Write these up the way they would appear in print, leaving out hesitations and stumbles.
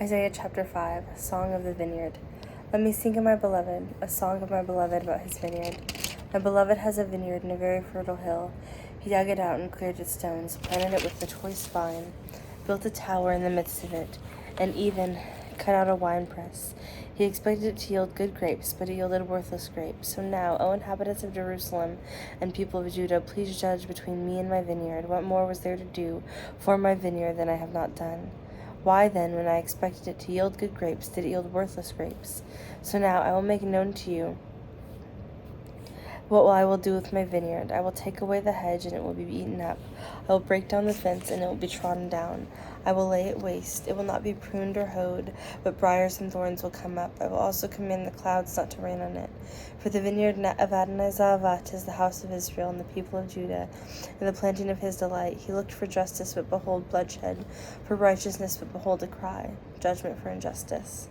Isaiah chapter 5, Song of the Vineyard. Let me sing of my beloved, a song of my beloved about his vineyard. My beloved has a vineyard in a very fertile hill. He dug it out and cleared its stones, planted it with the choice vine, built a tower in the midst of it, and even cut out a winepress. He expected it to yield good grapes, but it yielded worthless grapes. So now, O inhabitants of Jerusalem and people of Judah, please judge between me and my vineyard. What more was there to do for my vineyard than I have not done? Why then, when I expected it to yield good grapes, did it yield worthless grapes? So now I will make known to you what I will do with my vineyard. I will take away the hedge, and it will be eaten up. I will break down the fence, and it will be trodden down. I will lay it waste. It will not be pruned or hoed, but briars and thorns will come up. I will also command the clouds not to rain on it. For the vineyard of Adonai Zavat is the house of Israel and the people of Judah, and the planting of his delight. He looked for justice, but behold bloodshed, for righteousness, but behold a cry, judgment for injustice.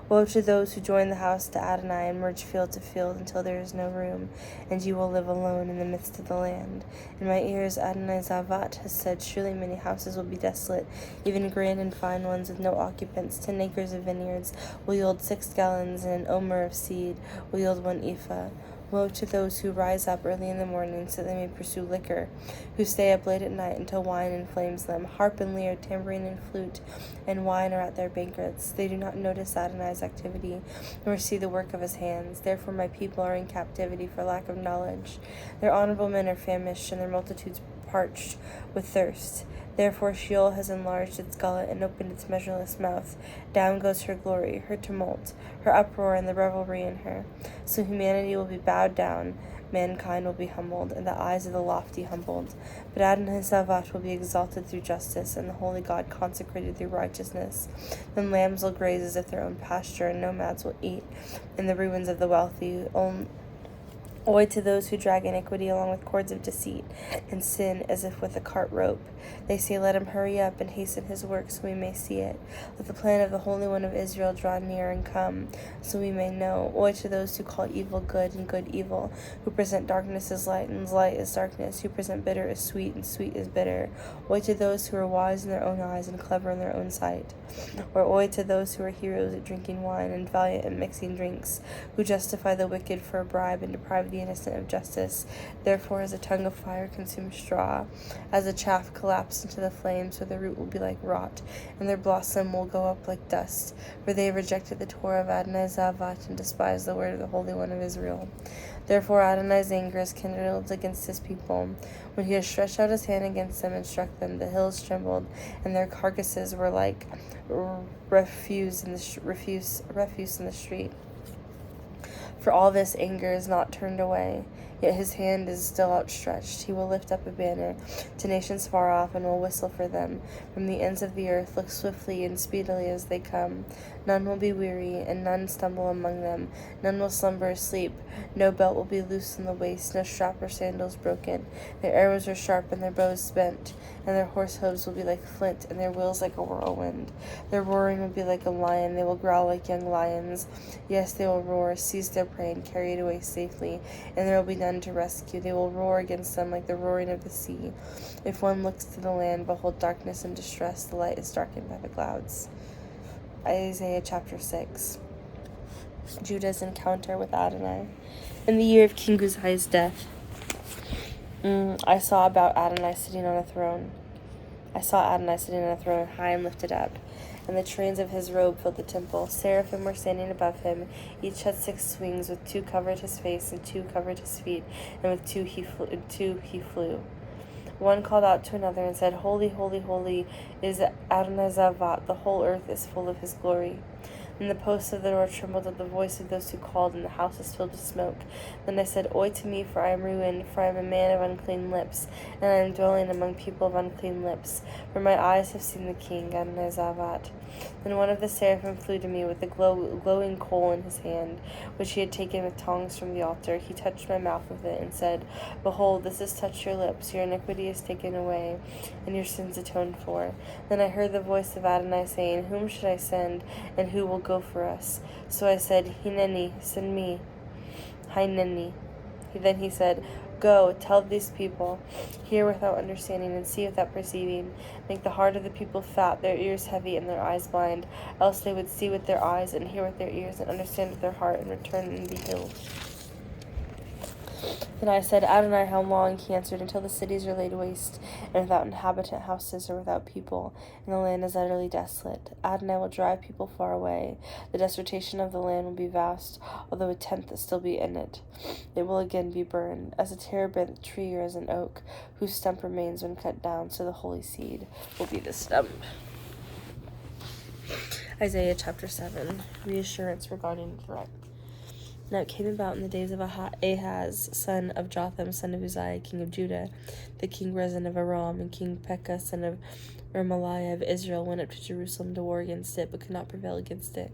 Woe to those who join the house to Adonai and merge field to field until there is no room, and you will live alone in the midst of the land. In my ears Adonai Zavat has said, surely many houses will be desolate, even grand and fine ones with no occupants. 10 acres of vineyards will yield 6 gallons, and an omer of seed will yield 1 ephah. Woe to those who rise up early in the morning so they may pursue liquor, who stay up late at night until wine inflames them. Harp and lyre, tambourine and flute, and wine are at their banquets. They do not notice Adonai's activity, nor see the work of his hands. Therefore my people are in captivity for lack of knowledge. Their honorable men are famished, and their multitudes parched with thirst. Therefore Sheol has enlarged its gullet and opened its measureless mouth. Down goes her glory, her tumult, her uproar, and the revelry in her. So humanity will be bowed down, mankind will be humbled, and the eyes of the lofty humbled. But Adonai Zavat will be exalted through justice, and the holy God consecrated through righteousness. Then lambs will graze as if their own pasture, and nomads will eat in the ruins of the wealthy. Oy to those who drag iniquity along with cords of deceit, and sin as if with a cart rope. They say, let him hurry up and hasten his work so we may see it. Let the plan of the Holy One of Israel draw near and come, so we may know. Oy to those who call evil good and good evil, who present darkness as light and light as darkness, who present bitter as sweet and sweet as bitter. Oy to those who are wise in their own eyes and clever in their own sight. Or oy to those who are heroes at drinking wine and valiant at mixing drinks, who justify the wicked for a bribe and deprive the innocent of justice. Therefore as a tongue of fire consumes straw, as the chaff collapse into the flames, so their root will be like rot, and their blossom will go up like dust. For they have rejected the Torah of Adonai Zavat and despised the word of the Holy One of Israel. Therefore Adonai's anger is kindled against his people. When he has stretched out his hand against them and struck them, the hills trembled, and their carcasses were like refuse in the street. For all this anger is not turned away, yet his hand is still outstretched. He will lift up a banner to nations far off, and will whistle for them. From the ends of the earth look swiftly and speedily as they come. None will be weary, and none stumble among them. None will slumber or sleep. No belt will be loose in the waist, no strap or sandals broken. Their arrows are sharp, and their bows bent, and their horse hooves will be like flint, and their wheels like a whirlwind. Their roaring will be like a lion. They will growl like young lions. Yes, they will roar, seize their prey, and carry it away safely, and there will be none to rescue. They will roar against them like the roaring of the sea. If one looks to the land, behold darkness and distress. The light is darkened by the clouds. Isaiah chapter 6. Judah's encounter with Adonai. In the year of King Uzziah's death, I saw Adonai sitting on a throne. High and lifted up, and the trains of his robe filled the temple. Seraphim were standing above him. Each had 6 wings. With 2 covered his face, and 2 covered his feet, and with 2 he flew. One called out to another and said, Holy, holy, holy is Adonai Zavat. The whole earth is full of his glory. And the posts of the door trembled at the voice of those who called, and the house was filled with smoke. Then I said, Oy to me, for I am ruined, for I am a man of unclean lips, and I am dwelling among people of unclean lips. For my eyes have seen the King, Adonai Zavat. Then one of the seraphim flew to me with a glowing coal in his hand, which he had taken with tongs from the altar. He touched my mouth with it, and said, Behold, this has touched your lips. Your iniquity is taken away, and your sins atoned for. Then I heard the voice of Adonai saying, Whom should I send, and who will go for us? So I said, Hineni, send me. Hineni. Then he said, Go, tell these people, hear without understanding and see without perceiving. Make the heart of the people fat, their ears heavy, and their eyes blind. Else they would see with their eyes and hear with their ears and understand with their heart and return and be healed. Then I said, Adonai, how long? He answered, until the cities are laid waste, and without inhabitant houses are without people, and the land is utterly desolate. Adonai will drive people far away. The desertion of the land will be vast, although a tenth still be in it. It will again be burned, as a terebinth tree or as an oak, whose stump remains when cut down, so the holy seed will be the stump. Isaiah chapter 7, reassurance regarding the threat. Now it came about in the days of Ahaz, son of Jotham, son of Uzziah, king of Judah, that King Rezin of Aram and King Pekah, son of Remaliah of Israel, went up to Jerusalem to war against it, but could not prevail against it.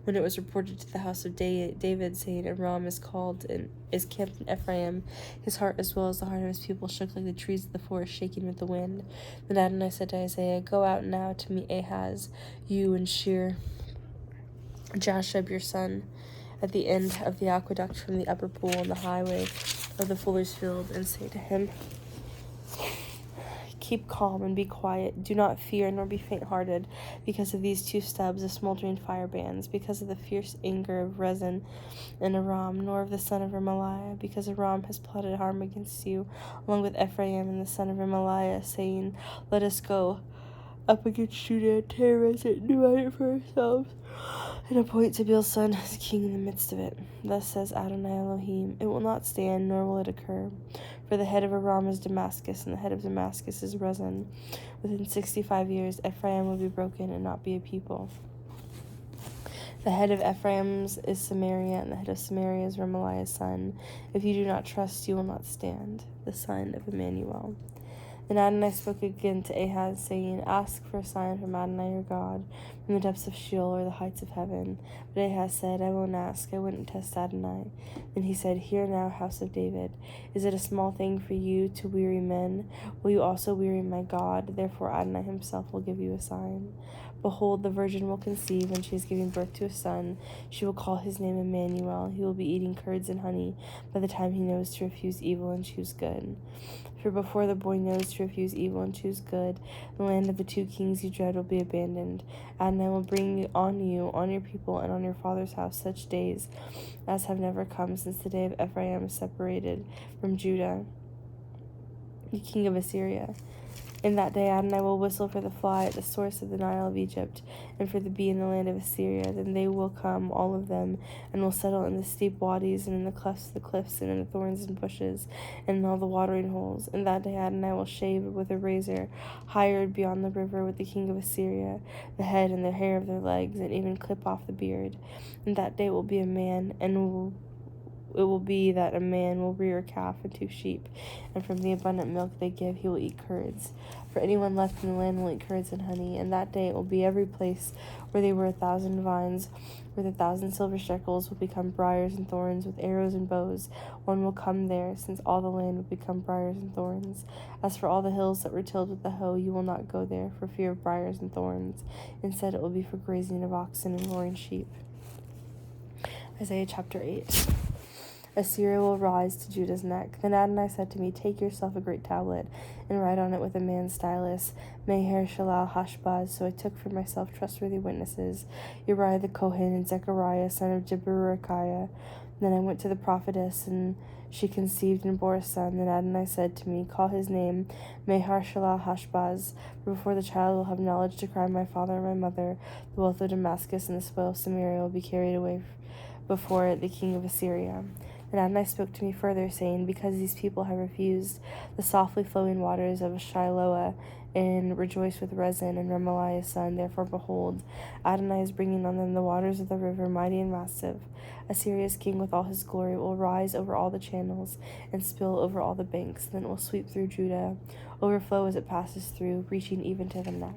When it was reported to the house of David, saying, Aram is camped in Ephraim, his heart as well as the heart of his people shook like the trees of the forest shaking with the wind. Then Adonai said to Isaiah, Go out now to meet Ahaz, you and Shear Jashub your son, at the end of the aqueduct from the upper pool on the highway of the fuller's field, and say to him, Keep calm and be quiet. Do not fear nor be faint-hearted because of these two stubs of smoldering firebrands, because of the fierce anger of Rezin and Aram, nor of the son of Remaliah, because Aram has plotted harm against you, along with Ephraim and the son of Remaliah, saying, Let us go up against Judah and terrorize it and divide it for ourselves, and appoint Tabel's son as king in the midst of it. Thus says Adonai Elohim, It will not stand, nor will it occur. For the head of Aram is Damascus, and the head of Damascus is Rezin. Within 65 years, Ephraim will be broken and not be a people. The head of Ephraim's is Samaria, and the head of Samaria is Remaliah's son. If you do not trust, you will not stand. The son of Emmanuel. Then Adonai spoke again to Ahaz, saying, Ask for a sign from Adonai your God, from the depths of Sheol or the heights of heaven. But Ahaz said, I won't ask, I wouldn't test Adonai. Then he said, Hear now, house of David. Is it a small thing for you to weary men? Will you also weary my God? Therefore Adonai himself will give you a sign. Behold, the virgin will conceive, and she is giving birth to a son. She will call his name Emmanuel. He will be eating curds and honey by the time he knows to refuse evil and choose good. For before the boy knows to refuse evil and choose good, the land of the two kings you dread will be abandoned. Adonai will bring on you, on your people, and on your father's house such days as have never come since the day of Ephraim separated from Judah, the king of Assyria. In that day Adonai will whistle for the fly at the source of the Nile of Egypt, and for the bee in the land of Assyria. Then they will come, all of them, and will settle in the steep wadis, and in the clefts of the cliffs, and in the thorns and bushes, and in all the watering holes. In that day Adonai will shave with a razor, hired beyond the river with the king of Assyria, the head and the hair of their legs, and even clip off the beard. In that day it will be a man, and it will be that a man will rear a calf and 2 sheep, and from the abundant milk they give he will eat curds. For anyone left in the land will eat curds and honey. And that day it will be every place where they were 1,000 vines, where the 1,000 silver shekels will become briars and thorns, with arrows and bows. One will come there, since all the land will become briars and thorns. As for all the hills that were tilled with the hoe, you will not go there for fear of briars and thorns. Instead it will be for grazing of oxen and roaring sheep. Isaiah chapter 8. Assyria will rise to Judah's neck. Then Adonai said to me, Take yourself a great tablet, and write on it with a man's stylus, Meher Shalal Hashbaz. So I took for myself trustworthy witnesses, Uriah the Kohen and Zechariah, son of Jeberechiah. Then I went to the prophetess, and she conceived and bore a son. Then Adonai said to me, Call his name Mehar Shalal Hashbaz, for before the child will have knowledge to cry, My father and my mother, the wealth of Damascus and the spoil of Samaria will be carried away before the king of Assyria. And Adonai spoke to me further, saying, Because these people have refused the softly flowing waters of Shiloah, and rejoiced with Rezin and Remaliah's son, therefore behold, Adonai is bringing on them the waters of the river, mighty and massive. Assyria's king with all his glory will rise over all the channels, and spill over all the banks. Then it will sweep through Judah, overflow as it passes through, reaching even to the neck.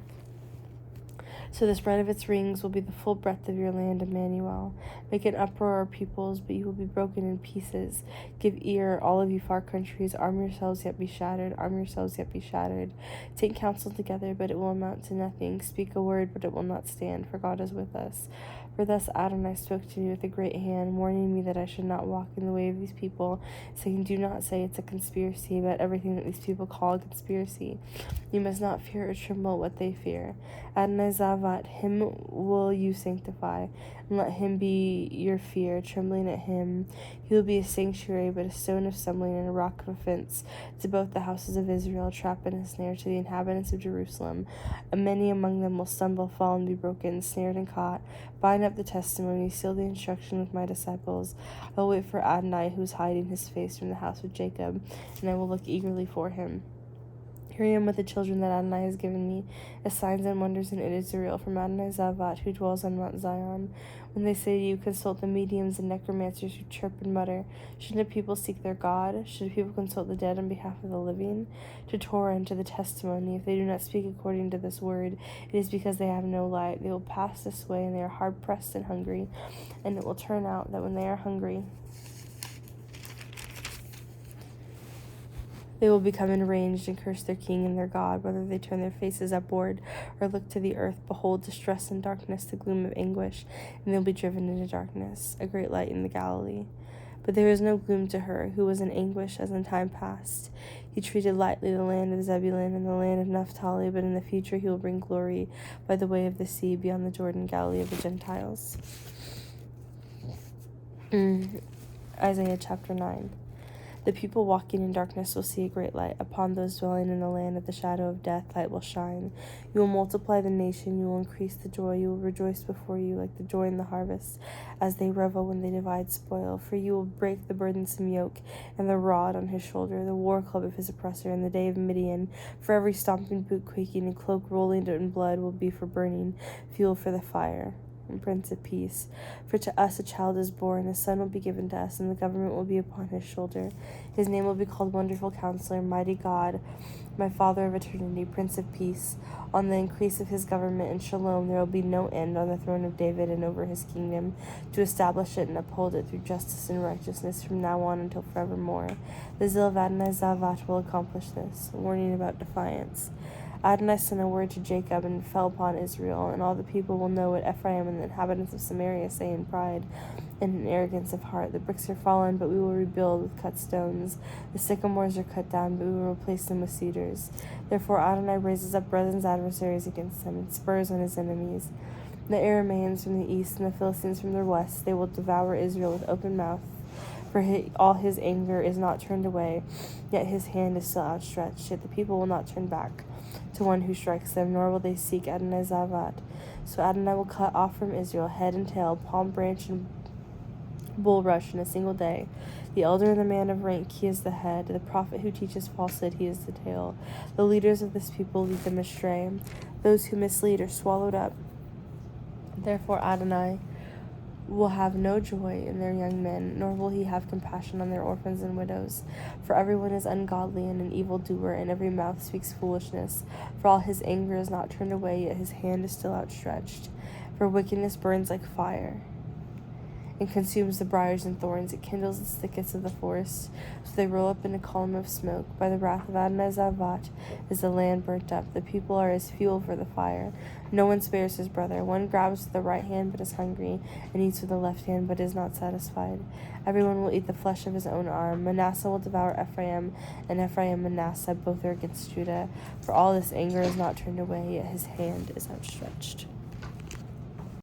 So the spread of its rings will be the full breadth of your land, Emmanuel. Make an uproar, peoples, but you will be broken in pieces. Give ear, all of you far countries. Arm yourselves, yet be shattered. Arm yourselves, yet be shattered. Take counsel together, but it will amount to nothing. Speak a word, but it will not stand, for God is with us. For thus Adonai spoke to me with a great hand, warning me that I should not walk in the way of these people, saying, do not say it's a conspiracy about everything that these people call a conspiracy. You must not fear or tremble at what they fear. Adonai Zavat, him will you sanctify, and let him be your fear, trembling at him. He will be a sanctuary, but a stone of stumbling and a rock of offense to both the houses of Israel, a trap and a snare to the inhabitants of Jerusalem. Many among them will stumble, fall, and be broken, snared and caught. Bind up the testimony, seal the instruction with my disciples. I will wait for Adonai, who is hiding his face from the house of Jacob, and I will look eagerly for him. Here I am with the children that Adonai has given me, as signs and wonders in Israel, from Adonai Zavat, who dwells on Mount Zion. When they say to you, consult the mediums and necromancers who chirp and mutter, shouldn't a people seek their God? Should a people consult the dead on behalf of the living? To Torah and to the testimony, if they do not speak according to this word, it is because they have no light. They will pass this way, and they are hard-pressed and hungry, and it will turn out that when they are hungry, they will become enraged and curse their king and their God, whether they turn their faces upward or look to the earth. Behold, distress and darkness, the gloom of anguish, and they will be driven into darkness, a great light in the Galilee. But there is no gloom to her, who was in anguish as in time past. He treated lightly the land of Zebulun and the land of Naphtali, but in the future he will bring glory by the way of the sea beyond the Jordan, Galilee of the Gentiles. Isaiah chapter 9. The people walking in darkness will see a great light. Upon those dwelling in the land of the shadow of death, light will shine. You will multiply the nation. You will increase the joy. You will rejoice before you like the joy in the harvest, as they revel when they divide spoil. For you will break the burdensome yoke and the rod on his shoulder, the war club of his oppressor, in the day of Midian. For every stomping boot quaking and cloak rolling in blood will be for burning, fuel for the fire. And Prince of Peace. For to us a child is born, a son will be given to us, and the government will be upon his shoulder. His name will be called Wonderful Counselor, Mighty God, my Father of Eternity, Prince of Peace. On the increase of his government and shalom there will be no end on the throne of David and over his kingdom, to establish it and uphold it through justice and righteousness from now on until forevermore. The zeal of Adonai Zavat will accomplish this. A warning about defiance. Adonai sent a word to Jacob, and it fell upon Israel, and all the people will know what Ephraim and the inhabitants of Samaria say in pride and in arrogance of heart. The bricks are fallen, but we will rebuild with cut stones. The sycamores are cut down, but we will replace them with cedars. Therefore Adonai raises up Rezin's adversaries against him, and spurs on his enemies. The Arameans from the east and the Philistines from the west, they will devour Israel with open mouth. For all his anger is not turned away, yet his hand is still outstretched. Yet the people will not turn back to one who strikes them, nor will they seek Adonai Zavat. So Adonai will cut off from Israel head and tail, palm branch and bulrush in a single day. The elder and the man of rank, he is the head. The prophet who teaches falsehood, he is the tail. The leaders of this people lead them astray. Those who mislead are swallowed up. Therefore Adonai will have no joy in their young men, nor will he have compassion on their orphans and widows. For everyone is ungodly and an evildoer, and every mouth speaks foolishness. For all his anger is not turned away, yet his hand is still outstretched. For wickedness burns like fire, and consumes the briars and thorns. It kindles the thickets of the forest, so they roll up in a column of smoke. By the wrath of Adonai Zavat is the land burnt up. The people are as fuel for the fire. No one spares his brother. One grabs with the right hand but is hungry, and eats with the left hand but is not satisfied. Everyone will eat the flesh of his own arm. Manasseh will devour Ephraim, and Ephraim and Manasseh both are against Judah. For all this anger is not turned away, yet his hand is outstretched.